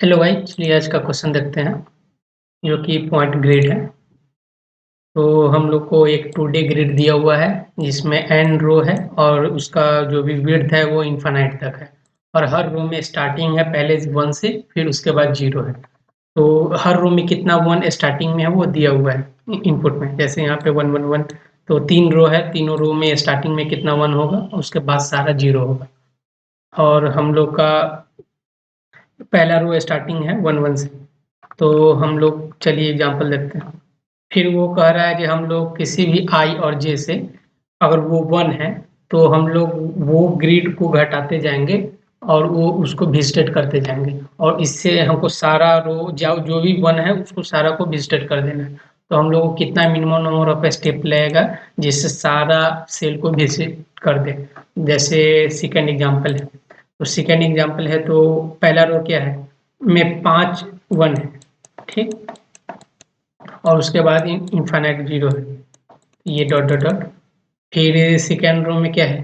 Hello भाई, चलिए आज का क्वेश्चन देखते हैं जो कि पॉइंट ग्रिड है। तो हम लोग को एक 2D ग्रिड दिया हुआ है जिसमें n रो है और उसका जो भी विड्थ है वो इन्फानाइट तक है और हर रो में स्टार्टिंग है पहले 1 से, फिर उसके बाद 0 है। तो हर रो में कितना 1 स्टार्टिंग में है वो दिया हुआ है इनपुट में। जैसे यहाँ पे 1 1 1, तो 3 रो है, तीनों रो में स्टार्टिंग में कितना 1 होगा, उसके बाद सारा 0 होगा। और हम लोग का पहला रो स्टार्टिंग है 1 1 से। तो हम लोग चलिए एग्जांपल देखते हैं। फिर वो कह रहा है कि हम लोग किसी भी i और j से, अगर वो 1 है तो हम लोग वो ग्रिड को घटाते जाएंगे और वो उसको विजिटेट करते जाएंगे, और इससे हमको सारा रो जो भी 1 है उसको सारा को विजिटेट कर देना है। तो हम लोग को कितना मिनिमम नंबर ऑफ स्टेप लगेगा जिससे सारा सेल को विजिट कर दे। जैसे सेकेंड एग्जांपल है, तो सेकेंड एग्जांपल है तो पहला रो क्या है, में 5 1 है, ठीक, और उसके बाद इनफाइनाइट 0 है, ये डॉट डॉट डॉट। फिर सेकेंड रो में क्या है,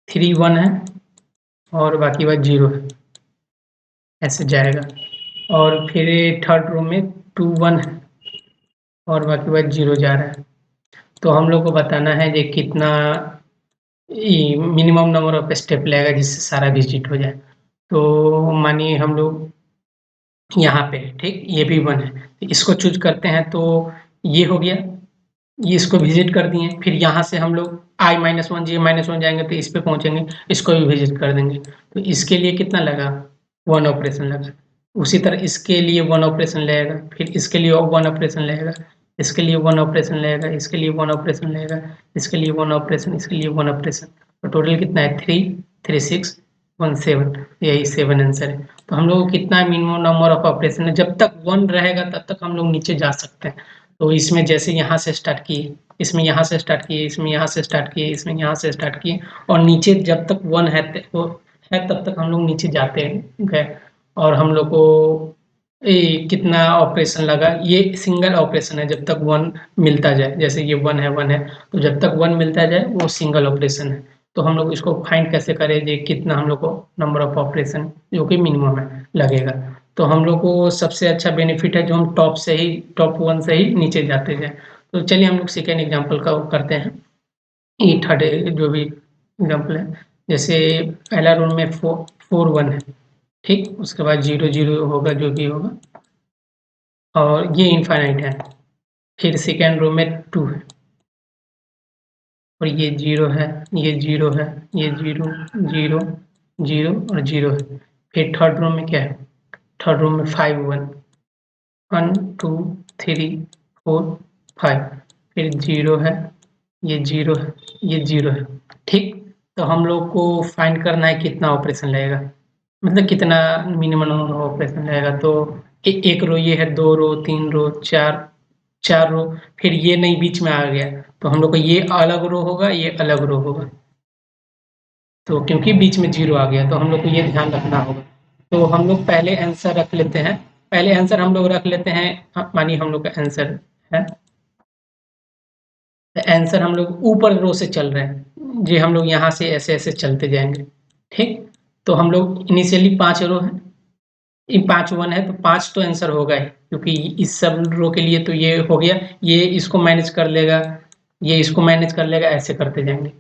3 1 है और बाकी बात 0 है, ऐसे जाएगा। और फिर थर्ड रो में 2 1 है और बाकी बात 0 जा रहा है। तो हम लोग को बताना है कि कितना मिनिमम नंबर ऑफ स्टेप लगेगा जिससे सारा विजिट हो जाए। तो मानिए हम लोग यहाँ पे, ठीक, ये भी 1 है, तो इसको चूज करते हैं तो ये हो गया, ये इसको विजिट कर दिए। फिर यहाँ से हम लोग i-1 j-1 जाएंगे तो इस पे पहुंचेंगे, इसको भी विजिट कर देंगे। तो इसके लिए कितना लगा, 1 ऑपरेशन लगा। उसी तरह इसके लिए 1 ऑपरेशन लगेगा, फिर इसके लिए 1 ऑपरेशन लगेगा, इसके लिए 1 ऑपरेशन लगेगा, इसके लिए 1 ऑपरेशन लगेगा, इसके लिए 1 ऑपरेशन, इसके लिए 1 ऑपरेशन। तो टोटल कितना है, 3 3 6 1 7, यही 7 आंसर है। तो हम लोग को कितना मिनिमम नंबर ऑफ ऑपरेशन है, जब तक 1 रहेगा तब तक हम लोग नीचे जा सकते हैं। तो इसमें जैसे यहाँ से स्टार्ट किए, इसमें यहाँ से स्टार्ट किए, इसमें यहाँ से स्टार्ट किए, इसमें यहाँ से स्टार्ट किए, और नीचे जब तक 1 है वो है तब तक हम लोग नीचे जाते गए। और हम लोग को कितना ऑपरेशन लगा, ये सिंगल ऑपरेशन है जब तक 1 मिलता जाए। जैसे ये 1 है तो जब तक 1 मिलता जाए वो सिंगल ऑपरेशन है। तो हम लोग इसको फाइंड कैसे करें कि कितना हम लोग को नंबर ऑफ ऑपरेशन जो कि मिनिमम है लगेगा। तो हम लोग को सबसे अच्छा बेनिफिट है जो हम टॉप 1 से ही नीचे जाते जाएं। तो चलिए हम लोग सेकेंड एग्जांपल का करते हैं। ये थर्ड जो भी एग्जांपल है, जैसे पहला रूम में 4 1 है, ठीक, उसके बाद 0 0 होगा जो भी होगा, और ये इनफाइनाइट है। फिर सेकेंड रो में 2 है और ये 0 है, ये 0 है, ये 0 0 0 और 0 है। फिर थर्ड रो में क्या है, थर्ड रो में 5 1 1 2 3 4 5, फिर 0 है, ये 0 है, ये 0 है, ठीक। तो हम लोग को फाइंड करना है कितना ऑपरेशन लगेगा, मतलब कितना मिनिमम ऑपरेशन लगेगा। तो एक रो ये है, 2 रो, 3 रो, 4 4 रो, फिर ये नहीं बीच में आ गया तो हम लोग को ये अलग रो होगा, ये अलग रो होगा। तो क्योंकि बीच में 0 आ गया तो हम लोग को ये ध्यान रखना होगा। तो हम लोग पहले आंसर रख लेते हैं, पहले आंसर हम लोग रख लेते हैं। मानिए हम लोग का आंसर है, आंसर हम लोग ऊपर रो से चल रहे हैं, जी हम लोग यहाँ से ऐसे ऐसे चलते जाएंगे, ठीक। तो हम लोग इनिशियली 5 रो है, ये 5 1 है तो 5 तो आंसर होगा ही, क्योंकि इस सब रो के लिए तो ये हो गया, ये इसको मैनेज कर लेगा, ये इसको मैनेज कर लेगा, ऐसे करते जाएंगे।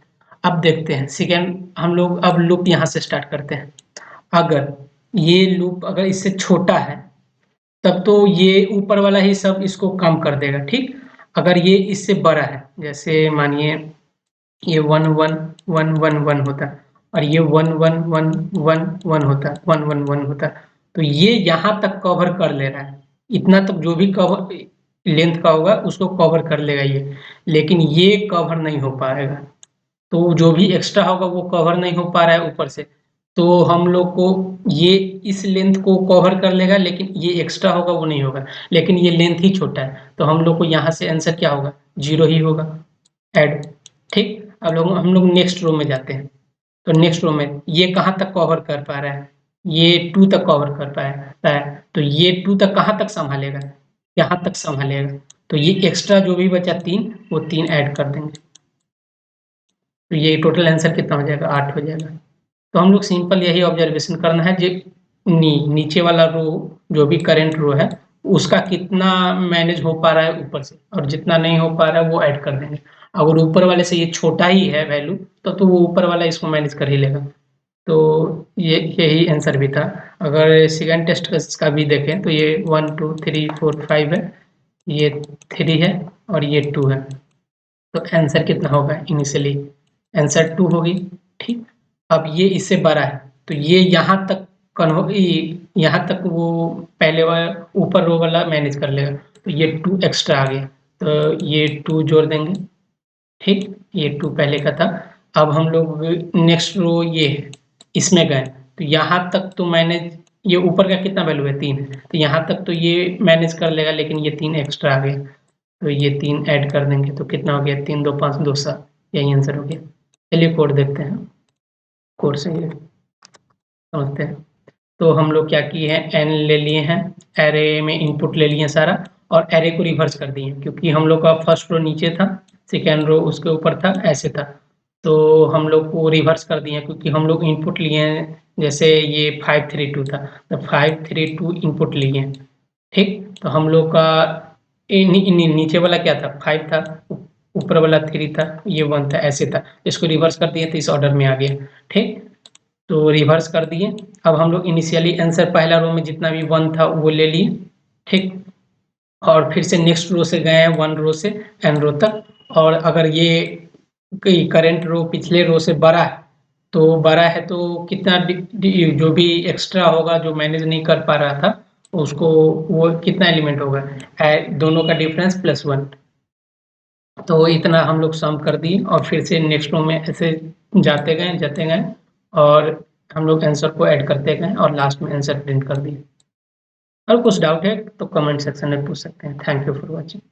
अब देखते हैं सेकेंड, हम लोग अब लूप यहाँ से स्टार्ट करते हैं। अगर ये लूप अगर इससे छोटा है तब तो ये ऊपर वाला ही सब इसको कम कर देगा, ठीक। अगर ये इससे बड़ा है, जैसे मानिए ये 1 1 1 1 1 होता और ये 1 1 1 1 1 होता, 1 1 1 होता, तो ये यहाँ तक कवर कर ले रहा है, इतना तक जो भी कवर लेंथ का होगा उसको कवर कर लेगा ये, लेकिन ये कवर नहीं हो पाएगा। तो जो भी एक्स्ट्रा होगा वो कवर नहीं हो पा रहा है ऊपर से, तो हम लोग को ये इस लेंथ को कवर कर लेगा, लेकिन ये एक्स्ट्रा होगा वो नहीं होगा, लेकिन ये लेंथ ही छोटा है तो हम लोग को यहाँ से आंसर क्या होगा, 0 ही होगा, ऐड, ठीक। अब हम लोग नेक्स्ट रो में जाते हैं। तो नेक्स्ट रो में ये कहाँ तक कवर कर पा रहा है, ये 2 तक कवर कर पाता है, तो ये 2 तक कहाँ तक संभालेगा, यहाँ तक संभालेगा। तो ये एक्स्ट्रा जो भी बचा 3 वो 3 ऐड कर देंगे, तो ये टोटल आंसर कितना हो जाएगा, 8 हो जाएगा। तो हम लोग सिंपल यही ऑब्जर्वेशन करना है जी, नीचे वाला रो जो भी करंट रो है उसका कितना मैनेज हो पा रहा है ऊपर से, और जितना नहीं हो पा रहा है वो ऐड कर देंगे। अगर ऊपर वाले से ये छोटा ही है वैल्यू तो वो ऊपर वाला इसको मैनेज कर ही लेगा। तो ये यही आंसर भी था। अगर सेकंड टेस्ट का भी देखें तो ये 1 2 3 4 5 है, ये 3 है और ये 2 है। तो आंसर कितना होगा इनिशियली? आंसर 2 होगी। ठीक, अब ये इससे बड़ा है तो ये यहाँ तक यहाँ तक वो पहले वाला ऊपर रो वाला मैनेज कर लेगा, तो ये 2 एक्स्ट्रा आ गया, तो ये 2 जोड़ देंगे। ठीक, ये 2 पहले का था। अब हम लोग नेक्स्ट रो ये है, इसमें गए तो यहाँ तक तो मैनेज, ये ऊपर का कितना वैल्यू है 3 है, तो यहाँ तक तो ये मैनेज कर लेगा, लेकिन ये 3 एक्स्ट्रा आ गया, तो ये 3 ऐड कर देंगे तो कितना हो गया 3 2 5 2 7, यही आंसर हो गया। चलिए कोड देखते हैं, कोड से ये समझते हैं। तो हम लोग क्या किए हैं, एन ले लिए हैं, एरे में इनपुट ले लिए सारा और एरे को रिवर्स कर दिए, क्योंकि हम लोग का फर्स्ट रो नीचे था, सेकेंड रो उसके ऊपर था, ऐसे था। तो हम लोग को रिवर्स कर दिए क्योंकि हम लोग इनपुट लिए हैं, जैसे ये 5 3 2 था तो 5 3 2 इनपुट लिए हैं। ठीक, तो हम लोग का नीचे वाला क्या था 5 था, ऊपर वाला 3 था, ये 1 था, ऐसे था। इसको रिवर्स कर दिए तो इस ऑर्डर में आ गया। ठीक, तो रिवर्स कर दिए। अब हम लोग इनिशियली आंसर पहला रो में जितना भी 1 था वो ले लिए। ठीक, और फिर से नेक्स्ट रो से गए हैं 1 रो से n रो तक, और अगर ये करंट रो पिछले रो से बड़ा है तो कितना जो भी एक्स्ट्रा होगा जो मैनेज नहीं कर पा रहा था उसको, वो कितना एलिमेंट होगा, दोनों का डिफरेंस +1। तो इतना हम लोग सम कर दिए और फिर से नेक्स्ट रो में ऐसे जाते गए और हम लोग आंसर को ऐड करते गए और लास्ट में आंसर प्रिंट कर दिए। और कुछ डाउट है तो कमेंट सेक्शन में पूछ सकते हैं। Thank you for watching.